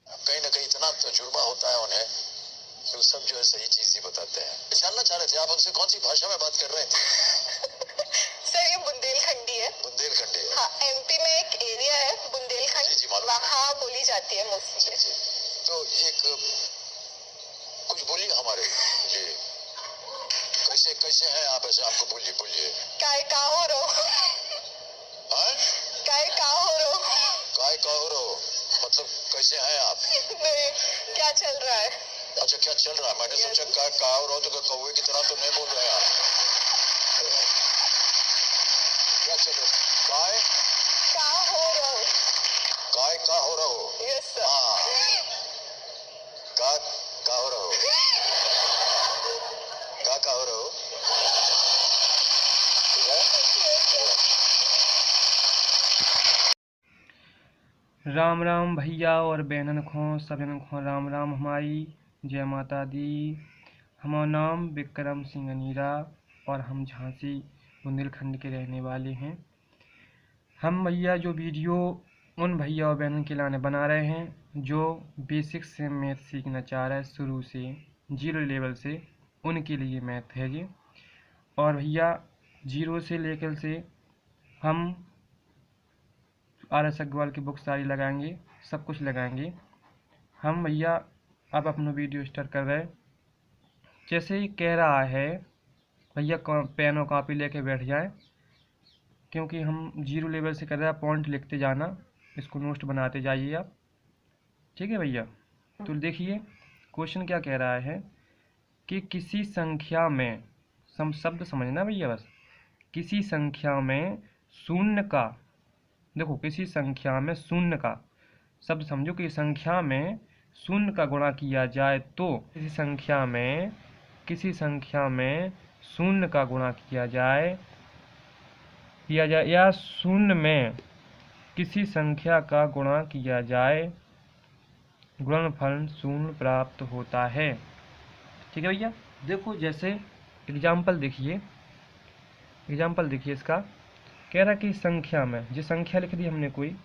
कहीं ना कहीं इतना तजुर्बा होता है उन्हें, तो सब जो है सही चीज ही बताते हैं। जानना चाह रहे थे आप उनसे कौन सी भाषा में बात कर रहे थे? सर ये बुंदेलखंडी है। बुंदेलखंडी है? हाँ, एमपी में एक एरिया है बुंदेलखंड, जी जी मालूम, वहाँ बोली जाती है मोस्टली। तो एक कुछ बोलिए हमारे लिए, कैसे कैसे हैं आप, ऐसे आपको बोलिए बोलिए। काय का हो रो, काय का हो रो, काय का हो रो मतलब कैसे हैं आप? नहीं, क्या चल रहा है? अच्छा क्या चल रहा है, मैंने सोचा काय का हो रो तो कौवे की तरह तो नहीं बोल रहे हैं आप। क्या चल रहा है? काय का हो रो, काय का हो रहो? Yes sir. हाँ, का हो रहो, का हो रहो, ठीक है। राम राम भैया और बहनन खो सबन खो राम राम हमारी जय माता दी। हमारा नाम विक्रम सिंह अनीरा और हम झांसी बुंदेलखंड के रहने वाले हैं। हम भैया जो वीडियो उन भैया और बहनों के लाने बना रहे हैं जो बेसिक से मैथ सीखना चाह रहे हैं, शुरू से 0 लेवल से, उनके लिए मैथ है ये। और भैया 0 से लेकर से हम RS अग्रवाल की बुक सारी लगाएंगे, सब कुछ लगाएंगे हम भैया। अब अपना वीडियो स्टार्ट कर रहे हैं। जैसे ही कह रहा है भैया पेन और कॉपी लेके बैठ जाए, क्योंकि हम 0 लेवल से कर रहे हैं। पॉइंट लिखते जाना, इसको नोट बनाते जाइए आप, ठीक है भैया। तो देखिए क्वेश्चन क्या कह रहा है कि किसी संख्या में, शब्द समझना भैया बस, किसी संख्या में शून्य का, देखो किसी संख्या में शून्य का शब्द समझो कि संख्या में शून्य का गुणा किया जाए तो, किसी संख्या में शून्य का गुणा किया जाए या शून्य में किसी संख्या का गुणा किया जाए, गुणनफल शून्य प्राप्त होता है। ठीक है भैया। देखो जैसे एग्जाम्पल देखिए इसका कह रहा कि संख्या में, जो संख्या लिख दी हमने, कोई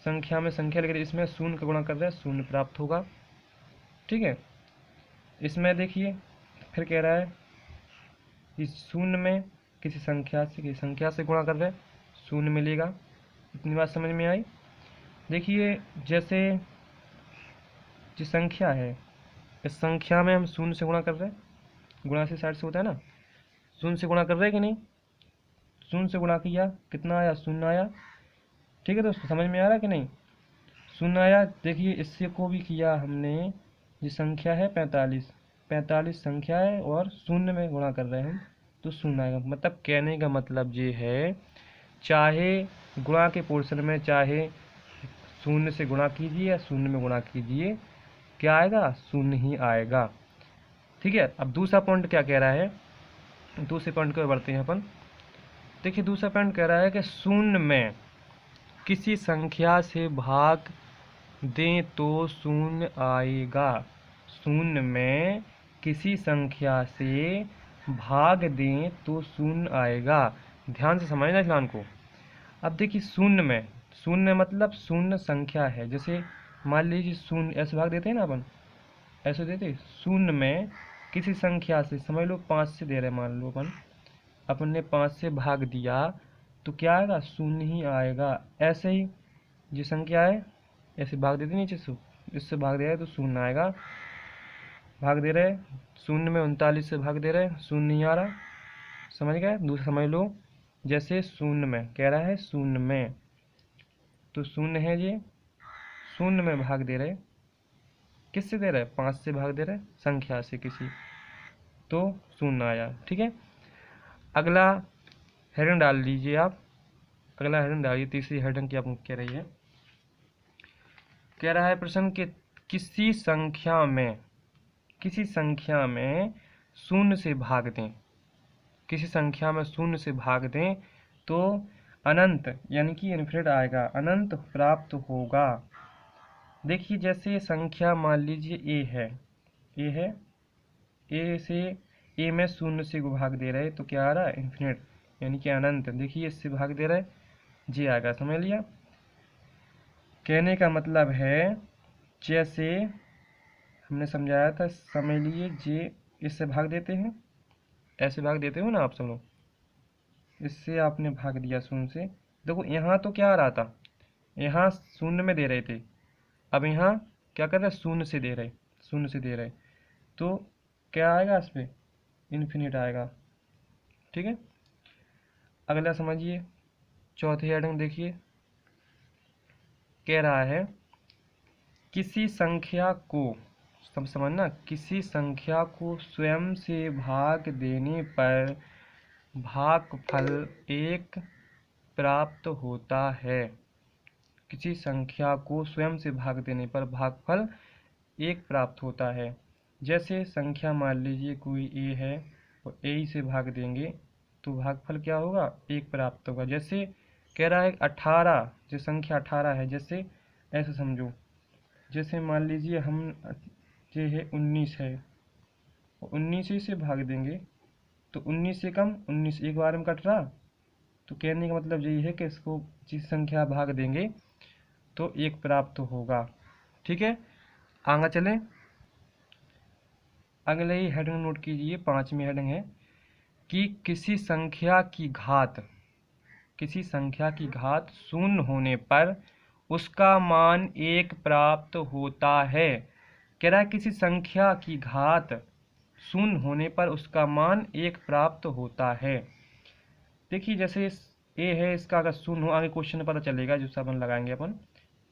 संख्या में संख्या लिख दी, इसमें शून्य का गुणा कर रहे हैं, शून्य प्राप्त होगा। ठीक है। इसमें देखिए फिर कह रहा है इस शून्य में किसी संख्या से गुणा कर रहे हैं, शून्य मिलेगा। इतनी बात समझ में आई। देखिए जैसे जो संख्या है, इस संख्या में हम शून्य से गुणा कर रहे हैं, गुणा से साइड से होता है ना, शून्य से गुणा कर रहे हैं कि नहीं, शून्य से गुणा किया, कितना आया, शून्य आया। ठीक है दोस्तों, समझ में आ रहा है कि नहीं, शून्य आया। देखिए इससे को भी किया हमने, ये संख्या है 45 संख्या है और शून्य में गुणा कर रहे हैं हम, तो शून्य आएगा। मतलब कहने का मतलब ये है, चाहे गुणा के पोर्शन में चाहे शून्य से गुणा कीजिए या शून्य में गुणा कीजिए, क्या आएगा, शून्य ही आएगा। ठीक है। अब दूसरा पॉइंट क्या कह रहा है, दूसरे पॉइंट को बढ़ते हैं अपन। देखिए दूसरा पॉइंट कह रहा है कि शून्य में किसी संख्या से भाग दें तो शून्य आएगा। शून्य में किसी संख्या से भाग दें तो शून्य आएगा। ध्यान से समझना इस लाइन को। अब देखिए शून्य मतलब शून्य संख्या है। जैसे मान लीजिए शून्य ऐसे भाग देते हैं ना अपन, ऐसे देते, शून्य में किसी संख्या से, समझ लो 5 से दे रहे, मान लो अपन ने 5 से भाग दिया तो क्या आएगा, शून्य ही आएगा। ऐसे ही जो संख्या है ऐसे भाग देते नीचे से, इससे भाग दे रहे तो शून्य आएगा। भाग दे रहे शून्य में 39 से भाग दे रहे, शून्य नहीं आ रहा। समझ गए। दूसरा समझ लो, जैसे शून्य में कह रहा है, शून्य में तो शून्य है, ये शून्य में भाग दे रहे, किससे दे रहे, 5 से भाग दे रहे, संख्या से किसी, तो शून्य आया। ठीक है। अगला हेडिंग डाल लीजिए आप, अगला हेडिंग डालिए, तीसरी हेडिंग की आपको कह रही है, कह रहा है प्रश्न कि किसी संख्या में शून्य से भाग दें, किसी संख्या में शून्य से भाग दें तो अनंत यानी कि इन्फिनिट आएगा, अनंत प्राप्त होगा। देखिए जैसे संख्या मान लीजिए ए है, ए से ए में शून्य से भाग दे रहे तो क्या आ रहा है, इन्फिनिट यानी कि अनंत। देखिए इससे भाग दे रहे, जी आएगा। समझ लिया। कहने का मतलब है जैसे हमने समझाया था, समझ लीजिए जे इससे भाग देते हैं, ऐसे भाग देते हो ना आप सब लोग, इससे आपने भाग दिया शून्य से। देखो यहाँ तो क्या आ रहा था, यहाँ शून्य में दे रहे थे, अब यहाँ क्या कर रहे हैं, शून्य से दे रहे, शून्य से दे रहे, तो क्या आएगा इस पर, इन्फिनिट आएगा। ठीक है, अगला समझिए, चौथे हेडिंग देखिए, कह रहा है किसी संख्या को, सब समझना, किसी संख्या को स्वयं से भाग देने पर भागफल 1 प्राप्त होता है। किसी संख्या को स्वयं से भाग देने पर भागफल 1 प्राप्त होता है। जैसे संख्या मान लीजिए कोई ए है और ए से भाग देंगे तो भागफल क्या होगा, 1 प्राप्त होगा। जैसे कह रहा है 18, जो संख्या 18 है, जैसे ऐसे समझो, जैसे मान लीजिए हम ये है 19 है, 19 से भाग देंगे तो 19 से कम 19 एक बार में कट रहा, तो कहने का मतलब यही है कि इसको जिस संख्या भाग देंगे तो 1 प्राप्त होगा। ठीक है, आगे चलें, अगले ही हेडिंग नोट कीजिए, 5वीं हेडिंग है कि किसी संख्या की घात, किसी संख्या की घात शून्य होने पर उसका मान 1 प्राप्त होता है। कह रहा है किसी संख्या की घात शून्य होने पर उसका मान 1 प्राप्त होता है। देखिए जैसे ए है, इसका अगर शून्य हो, आगे क्वेश्चन पता चलेगा जो साबन लगाएंगे अपन,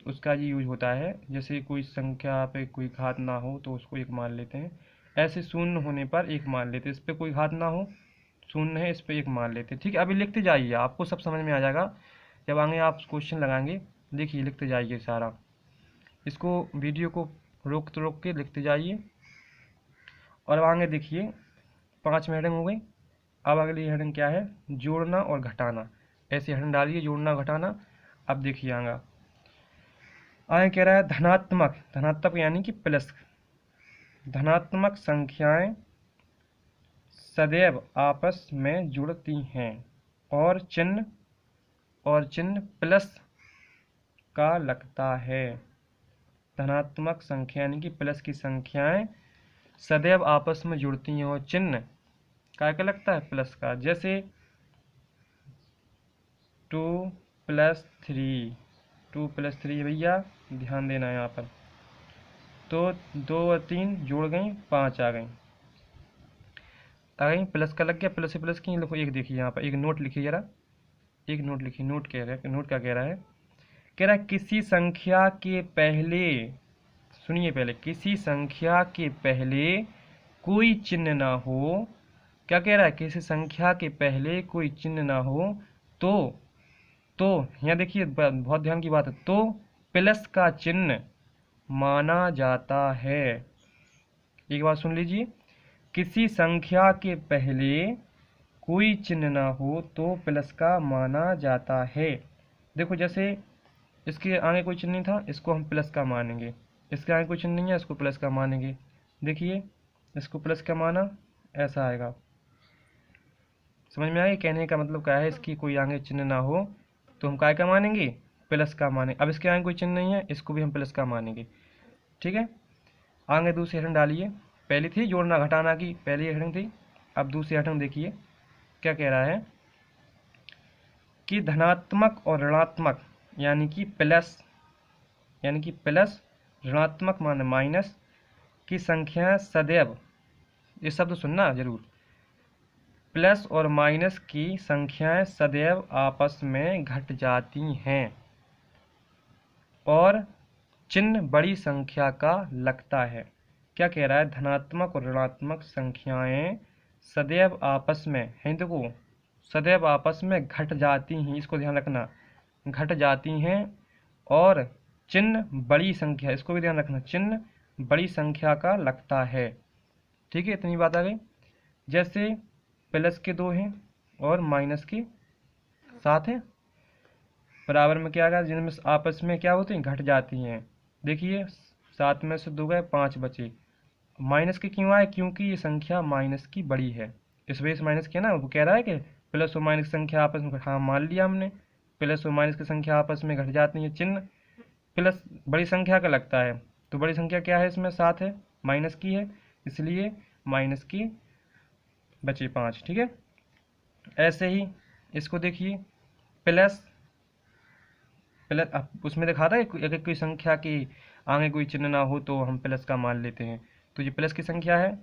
तो उसका ये यूज होता है। जैसे कोई संख्या पे कोई घात ना हो तो उसको 1 मान लेते हैं, ऐसे शून्य होने पर 1 मान लेते हैं, इस पर कोई घात ना हो, शून्य है, इस पर 1 मान लेते हैं। ठीक है, अभी लिखते जाइए, आपको सब समझ में आ जाएगा जब आगे आप क्वेश्चन लगाएंगे। देखिए लिखते जाइए सारा, इसको वीडियो को रोक के लिखते जाइए। और अब आगे देखिए, 5 हेडिंग हो गई। अब अगली हेडिंग क्या है, जोड़ना और घटाना। ऐसी हेडिंग डालिए, जोड़ना घटाना। अब देखिए आगे कह रहा है धनात्मक, धनात्मक यानी कि प्लस, धनात्मक संख्याएं सदैव आपस में जुड़ती हैं और चिन्ह प्लस का लगता है। धनात्मक संख्या यानी कि प्लस की संख्याएं सदैव आपस में जुड़ती हैं और चिन्ह क्या लगता है, प्लस का। जैसे 2 + 3, 2 + 3 भैया ध्यान देना है यहाँ पर, तो 2 और 3 जोड़ गई, 5 आ गई, प्लस का लग गया, प्लस से प्लस की। देखो एक देखिए यहाँ पर, एक नोट लिखिए जरा, एक नोट लिखिए। नोट कह रहा है, नोट क्या कह रहा है, कह रहा है किसी संख्या के पहले, सुनिए पहले, किसी संख्या के पहले कोई चिन्ह ना हो, क्या कह रहा है, किसी संख्या के पहले कोई चिन्ह ना हो तो यहाँ देखिए बहुत ध्यान की बात है, तो प्लस का चिन्ह माना जाता है। एक बात सुन लीजिए, किसी संख्या के पहले कोई चिन्ह ना हो तो प्लस का माना जाता है। देखो जैसे इसके आगे कोई चिन्ह नहीं था, इसको हम प्लस का मानेंगे, इसके आगे कोई चिन्ह नहीं है, इसको प्लस का मानेंगे। देखिए इसको प्लस का माना, ऐसा आएगा। समझ में आया, कहने का मतलब क्या है, इसकी कोई आगे चिन्ह ना हो तो हम काय का मानेंगे, प्लस का मानेंगे। अब इसके आगे कोई चिन्ह नहीं है, इसको भी हम प्लस का मानेंगे। ठीक है, आगे दूसरी हेडिंग डालिए। पहली थी जोड़ना घटाना की, पहली हेडिंग थी। अब दूसरी हेडिंग देखिए क्या कह रहा है कि धनात्मक और ऋणात्मक यानी कि प्लस ऋणात्मक माने माइनस की संख्या सदैव, ये शब्द सुनना जरूर, प्लस और माइनस की संख्याएं सदैव आपस में घट जाती हैं और चिन्ह बड़ी संख्या का लगता है। क्या कह रहा है, धनात्मक और ऋणात्मक संख्याएं सदैव आपस में, हिंद को सदैव आपस में घट जाती हैं, इसको ध्यान रखना, घट जाती हैं और चिन्ह बड़ी संख्या, इसको भी ध्यान रखना, चिन्ह बड़ी संख्या का लगता है। ठीक है, इतनी बात आ गई। जैसे प्लस के 2 हैं और माइनस के 7 हैं, बराबर में क्या आ गया, जिनमें आपस में क्या होती हैं, घट जाती हैं। देखिए 7 में से 2 गए, 5 बचे। माइनस के क्यों आए, क्योंकि ये संख्या माइनस की बड़ी है, इस वजह से माइनस किया ना। वो कह रहा है कि प्लस और माइनस की संख्या आपस में, हाँ मान लिया हमने, प्लस और माइनस की संख्या आपस में घट जाती है, चिन्ह प्लस बड़ी संख्या का लगता है। तो बड़ी संख्या क्या है इसमें 7 है, माइनस की है, इसलिए माइनस की बचे 5। ठीक है, ऐसे ही इसको देखिए प्लस प्लस, अब उसमें दिखा था अगर कोई संख्या की आगे कोई चिन्ह ना हो तो हम प्लस का मान लेते हैं। तो ये प्लस की संख्या है,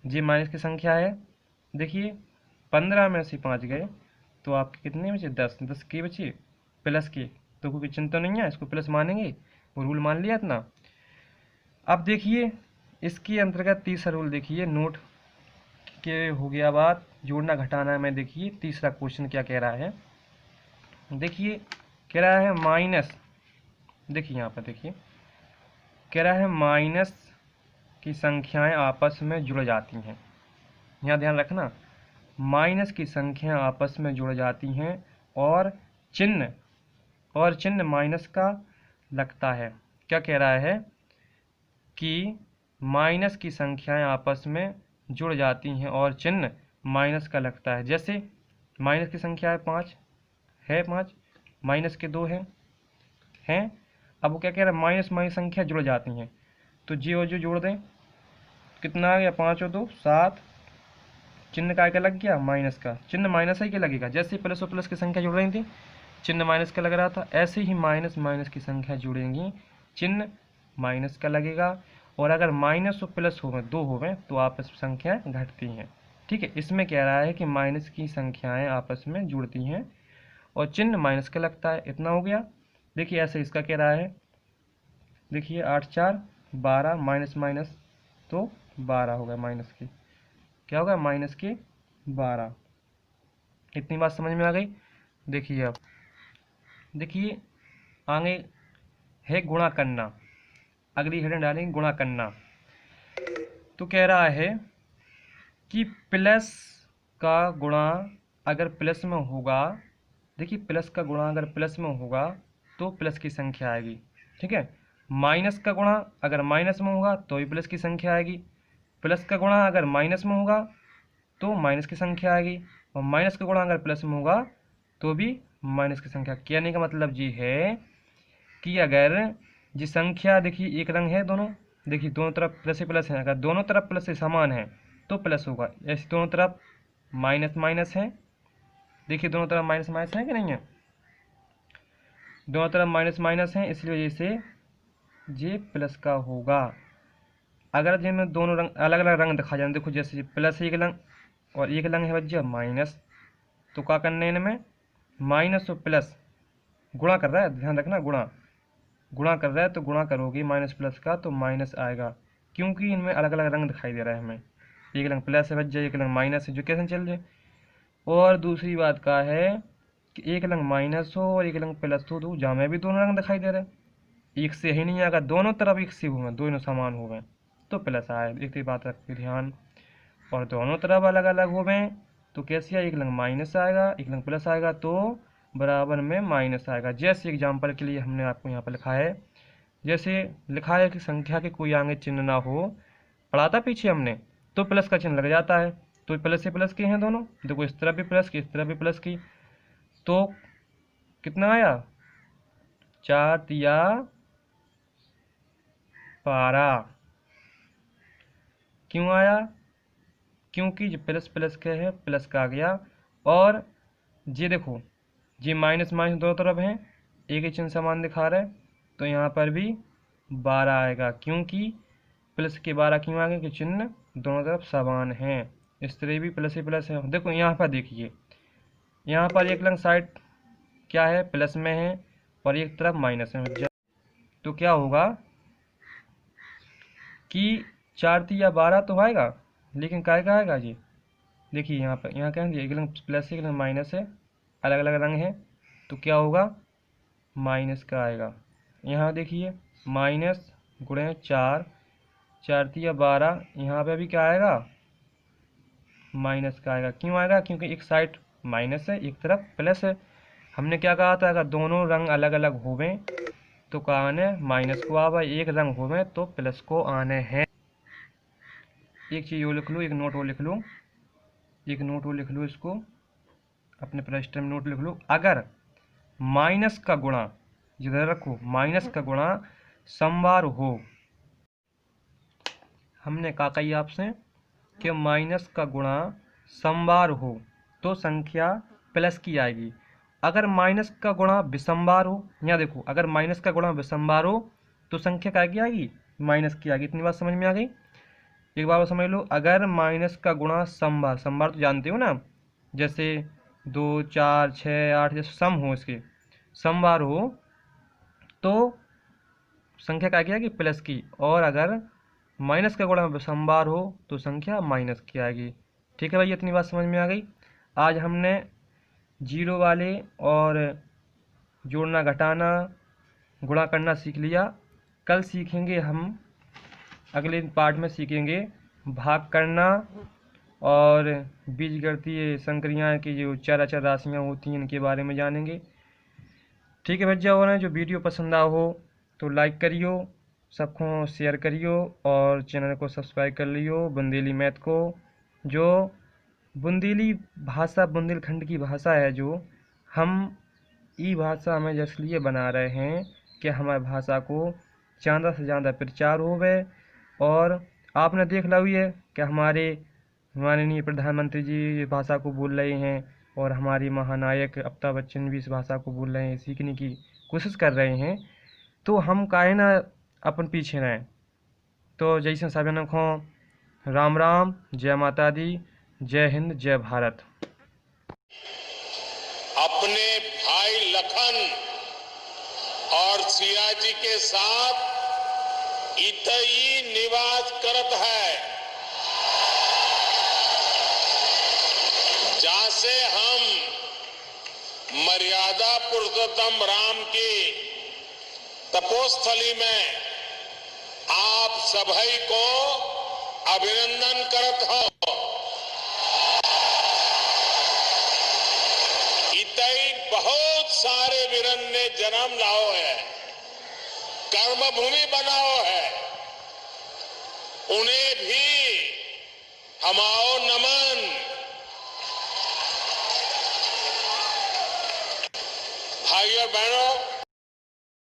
ये माइनस की संख्या है। देखिए 15 में से 5 गए तो आपके कितने बचे, 10। 10 के बचे प्लस के, तो कोई चिंता नहीं है, इसको प्लस मानेंगे, वो रूल मान लिया इतना। अब देखिए इसके अंतर्गत तीसरा रूल देखिए, नोट के हो गया बात, जोड़ना घटाना में देखिए तीसरा क्वेश्चन क्या कह रहा है। देखिए कह रहा है माइनस, देखिए यहाँ पर देखिए कह रहा है माइनस की संख्याएं आपस में जुड़ जाती हैं। यहाँ ध्यान रखना, माइनस की संख्याएं आपस में जुड़ जाती हैं और चिन्ह माइनस का लगता है। क्या कह रहा है कि माइनस की संख्याएं आपस में जुड़ जाती हैं और चिन्ह माइनस का लगता है। जैसे माइनस की संख्या है 5 है, 5 माइनस के 2 हैं। अब वो क्या कह रहा है, माइनस माइनस संख्या जुड़ जाती हैं, तो जी और जो जोड़ दें, कितना आ गया, 5 और 2 7, चिन्ह काय का लग गया, माइनस का। चिन्ह माइनस ही के लगेगा, जैसे प्लस और प्लस की संख्या जुड़ रही थी चिन्ह माइनस का लग रहा था, ऐसे ही माइनस माइनस की संख्या जुड़ेंगी चिन्ह माइनस का लगेगा। और अगर माइनस और प्लस हो गए, 2 हो गए, तो आपस में संख्याएँ घटती हैं। ठीक है, इसमें कह रहा है कि माइनस की संख्याएँ आपस में जुड़ती हैं और चिन्ह माइनस का लगता है। इतना हो गया। देखिए ऐसे इसका कह रहा है, देखिए 8 4 12, माइनस माइनस तो 12 हो गया, माइनस की क्या होगा, माइनस के 12। इतनी बात समझ में आ गई। देखिए अब देखिए आगे है गुणा करना, अगली हेडिंग डालेंगे गुणा करना। तो कह रहा है कि प्लस का गुणा अगर प्लस में होगा, देखिए प्लस का गुणा अगर प्लस में होगा तो प्लस की संख्या आएगी। ठीक है, माइनस का गुणा अगर माइनस में होगा तो भी प्लस की संख्या आएगी, प्लस का गुणा अगर माइनस में होगा तो माइनस की संख्या आएगी, और माइनस का गुणा अगर प्लस में होगा तो भी माइनस की संख्या। कहने का मतलब ये है कि अगर ये संख्या, देखिए एक रंग है दोनों, देखिए दोनों तरफ प्लस ही प्लस है, अगर दोनों तरफ प्लस से समान है तो प्लस होगा। ऐसे दोनों तरफ माइनस माइनस है, देखिए दोनों तरफ माइनस माइनस है कि नहीं है, दोनों तरफ माइनस माइनस है, इसलिए वजह से ये प्लस का होगा। अगर जिनमें दोनों रंग अलग अलग रंग दिखा जाए, देखो जैसे प्लस एक रंग और एक रंग है बच्चा माइनस, तो क्या करना है, इनमें माइनस और प्लस गुणा कर रहा है, ध्यान रखना, गुणा कर रहा है, तो गुणा करोगे माइनस प्लस का तो माइनस आएगा, क्योंकि इनमें अलग अलग रंग दिखाई दे रहा है हमें, एक रंग प्लस है बच्चा, एक रंग माइनस है, जो कैसे चल रहे। और दूसरी बात का है कि एक रंग माइनस हो और एक रंग प्लस हो, तो जहाँ में भी दोनों रंग दिखाई दे रहे हैं, एक से ही नहीं, अगर दोनों तरफ एक से हो गए, दोनों समान हो गए तो प्लस आए, एक बात रखिए ध्यान। और दोनों तरफ अलग अलग हो गए तो कैसे आए, एक रंग माइनस आएगा एक रंग प्लस आएगा, तो बराबर में माइनस आएगा। जैसे एग्जाम्पल के लिए हमने आपको यहाँ पर लिखा है, जैसे लिखा है कि संख्या के कोई आगे चिन्ह ना हो, पढ़ा था पीछे हमने, तो प्लस का चिन्ह लग जाता है, तो प्लस से प्लस के हैं दोनों, देखो इस तरफ भी प्लस की इस तरफ भी प्लस की, तो कितना आया, 4 तिया 12। क्यों आया, क्योंकि जो प्लस प्लस के है प्लस का आ गया। और ये देखो ये माइनस माइनस दोनों तरफ हैं, एक ही चिन्ह समान दिखा रहा है, तो यहाँ पर भी 12 आएगा, क्योंकि प्लस के 12 क्यों आ गए कि चिन्ह दोनों तरफ समान हैं। इस तरह भी प्लस ही प्लस है। देखो यहाँ पर देखिए, यहाँ पर एक रंग साइड क्या है, प्लस में है और एक तरफ माइनस में, तो क्या होगा कि 4 तिया 12 तो आएगा, लेकिन काय का आएगा जी, देखिए यहाँ पर, यहाँ क्या है, एक रंग प्लस एक रंग माइनस है, अलग अलग रंग है, तो क्या होगा, माइनस का आएगा। यहाँ देखिए माइनस गुणे 4 4 तिया 12, यहाँ पे भी क्या आएगा, माइनस का आएगा। क्यों आएगा, क्योंकि एक साइड माइनस है एक तरफ प्लस है। हमने क्या कहा था, अगर दोनों रंग अलग अलग होवे तो क्या आने, माइनस को आवा, एक रंग होवे तो प्लस को आने हैं। एक चीज़ वो लिख लो, एक नोट वो लिख लो, एक नोट वो लिख लो, इसको अपने रजिस्टर में नोट लिख लो। अगर माइनस का गुणा, जिधर रखो, माइनस का गुणा समवार हो, हमने कहा कही आपसे कि माइनस का गुणा समबार हो तो संख्या प्लस की आएगी। अगर माइनस का गुणा विषमबार हो, यहाँ देखो, अगर माइनस का गुणा विषमबार हो तो संख्या क्या की आएगी, माइनस की आएगी। इतनी बात समझ में आ गई। एक बार समझ लो, अगर माइनस का गुणा समबार, समबार तो जानते हो ना, जैसे 2, 4, 6, 8 जैसे सम हो, इसके समबार हो तो संख्या क्या आएगी, प्लस की। और अगर माइनस का गुणा विषमबार हो तो संख्या माइनस की आएगी। ठीक है भाई, इतनी बात समझ में आ गई। आज हमने जीरो वाले और जोड़ना घटाना गुणा करना सीख लिया। कल सीखेंगे हम, अगले पार्ट में सीखेंगे भाग करना और बीजगणितीय संक्रियाएं की जो चर अचर राशियाँ होती हैं इनके बारे में जानेंगे। ठीक है बच्चा, और जो वीडियो पसंद आ हो तो लाइक करियो, सबको शेयर करियो और चैनल को सब्सक्राइब कर लियो। बुंदेली मैथ को, जो बुंदेली भाषा बुंदेलखंड की भाषा है, जो हम ई भाषा में इसलिए बना रहे हैं कि हमारी भाषा को ज़्यादा से ज़्यादा प्रचार होवे। और आपने देख ला हुई है कि हमारे माननीय प्रधानमंत्री जी इस भाषा को बोल रहे हैं और हमारी महानायक अमिताभ बच्चन भी इस भाषा को बोल रहे हैं, सीखने की कोशिश कर रहे हैं। तो हम काहे ना अपन पीछे रहें। तो जैसे सभी खो राम राम, जय माता दी, जय हिंद, जय भारत। अपने भाई लखन और सिया जी के साथ इतई निवास करत है, जहां से हम मर्यादा पुरुषोत्तम राम की तपोस्थली में आप सभी को अभिनंदन करत हो। इतई बहुत सारे वीरन ने जन्म लाओ है, कर्मभूमि बनाओ है, उन्हें भी हमाओ नमन। भाइयों बहनों,